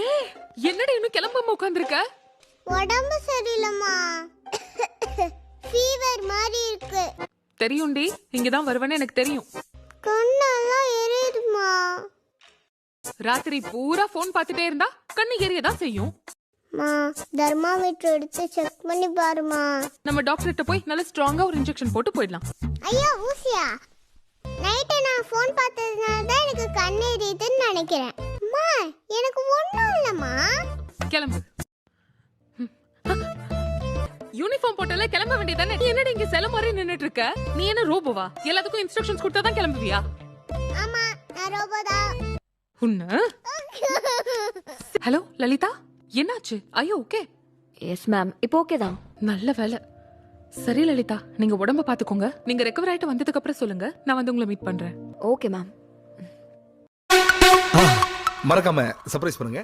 ஏய், என்னடி இன்னும் கிளம்பாம உட்கார்ந்திருக்க? உடம்பு சரியில்லம்மா. ஃபீவர் மாதிரி இருக்கு. தெரியும்டி, இங்கதான் வருவேன்னு எனக்கு தெரியும். கண்ணெல்லாம் எரியுதுமா. ராத்திரி பூரா போன் பார்த்துட்டே இருந்தா கண்ணு எரியதான் செய்யும். மா, தெர்மாமீட்டர் எடுத்து செக் பண்ணி பாருமா. நம்ம டாக்டர்கிட்ட போய் நல்ல ஸ்ட்ராங்கா ஒரு இன்ஜெக்ஷன் போட்டு போயிடலாம். ஐயோ ஊசியா? நைட்டு நான் ஃபோன் பார்த்ததுனால தான் எனக்கு கண்ணு எரியுதுன்னு நினைக்கிறேன். அம்மா, எனக்கு ஒண்ணும் இல்லம்மா. கிளம்பு. யூனிஃபார்ம் போட்டாலே கிளம்ப வேண்டியதானே? நீ என்னடி இங்க செல மாதிரி நின்னுட்டு இருக்க? நீ என்ன ரோபோவா? எல்லாத்துக்கும் இன்ஸ்ட்ரக்ஷன்ஸ் கொடுத்தா தான் கிளம்புவியா? ஆமா, நான் ரோபோதா. உன்ன ஹலோ லலிதா, என்னாச்சு? ஐயோ ஓகே. எஸ் மேம், இப்போ ஓகே தான். நல்ல வேலை. சரி லலிதா, நீங்க உடம்ப பாத்துக்கோங்க. நீங்க ரெக்கவர் ஆயிட்டு வந்ததுக்கு அப்புறம் சொல்லுங்க, நான் வந்து உங்களை மீட் பண்றேன். Okay ma'am. மறக்காம சர்ப்ரைஸ் பண்ணுங்க.